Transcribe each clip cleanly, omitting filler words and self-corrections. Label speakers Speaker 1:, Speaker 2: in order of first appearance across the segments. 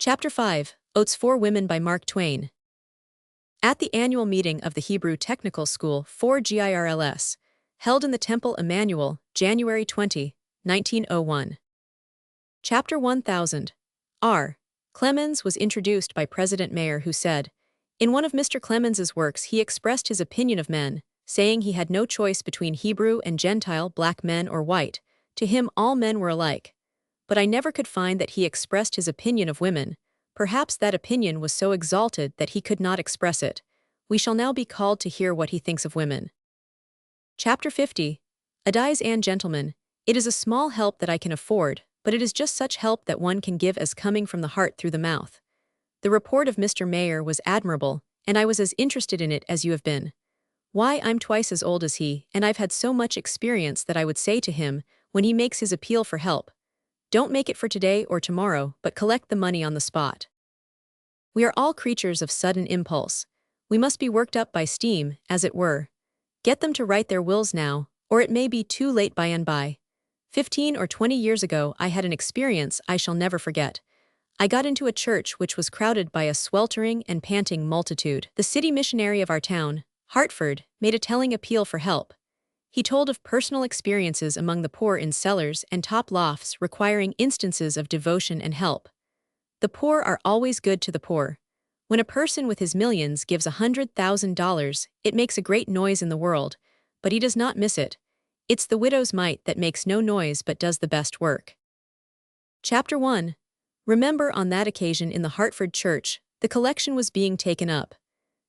Speaker 1: Chapter 5, Odes for Women by Mark Twain. At the annual meeting of the Hebrew Technical School for GIRLS, held in the Temple Emmanuel, January 20, 1901. Chapter 1000. R. Clemens was introduced by President Mayer, who said, in one of Mr. Clemens's works he expressed his opinion of men, saying he had no choice between Hebrew and Gentile, black men or white. To him all men were alike. But I never could find that he expressed his opinion of women. Perhaps that opinion was so exalted that he could not express it. We shall now be called to hear what he thinks of women. Chapter 50. Adies and gentlemen, it is a small help that I can afford, but it is just such help that one can give as coming from the heart through the mouth. The report of Mr. Mayer was admirable, and I was as interested in it as you have been. Why, I'm twice as old as he, and I've had so much experience that I would say to him, when he makes his appeal for help, don't make it for today or tomorrow, but collect the money on the spot. We are all creatures of sudden impulse. We must be worked up by steam, as it were. Get them to write their wills now, or it may be too late by and by. 15 or 20 years ago I had an experience I shall never forget. I got into a church which was crowded by a sweltering and panting multitude. The city missionary of our town, Hartford, made a telling appeal for help. He told of personal experiences among the poor in cellars and top lofts requiring instances of devotion and help. The poor are always good to the poor. When a person with his millions gives $100,000, it makes a great noise in the world, but he does not miss it. It's the widow's mite that makes no noise but does the best work. Chapter 1. Remember on that occasion in the Hartford church, the collection was being taken up.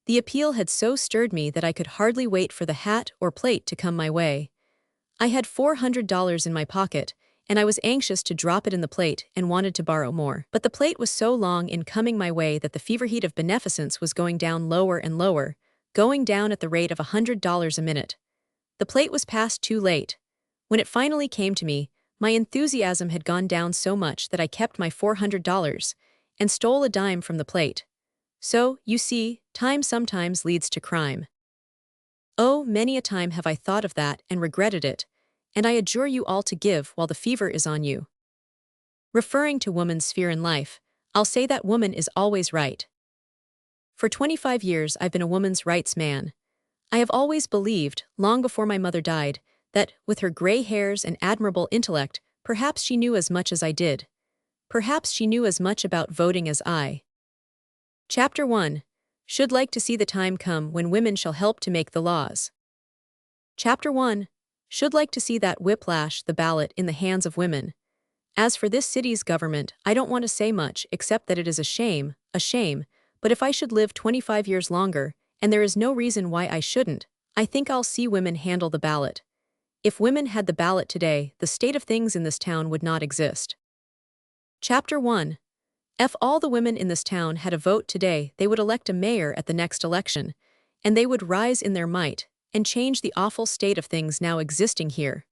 Speaker 1: The appeal had so stirred me that I could hardly wait for the hat or plate to come my way. I had $400 in my pocket, and I was anxious to drop it in the plate and wanted to borrow more. But the plate was so long in coming my way that the fever heat of beneficence was going down lower and lower, going down at the rate of $100 a minute. The plate was passed too late. When it finally came to me, my enthusiasm had gone down so much that I kept my $400 and stole a dime from the plate. So, you see, time sometimes leads to crime. Oh, many a time have I thought of that and regretted it, and I adjure you all to give while the fever is on you. Referring to woman's sphere in life, I'll say that woman is always right. For 25 years I've been a woman's rights man. I have always believed, long before my mother died, that, with her gray hairs and admirable intellect, perhaps she knew as much as I did. Perhaps she knew as much about voting as I. Chapter 1. Should like to see the time come when women shall help to make the laws. Chapter 1. Should like to see that whiplash, the ballot, in the hands of women. As for this city's government, I don't want to say much except that it is a shame, but if I should live 25 years longer, and there is no reason why I shouldn't, I think I'll see women handle the ballot. If women had the ballot today, the state of things in this town would not exist. Chapter 1. If all the women in this town had a vote today, they would elect a mayor at the next election, and they would rise in their might and change the awful state of things now existing here.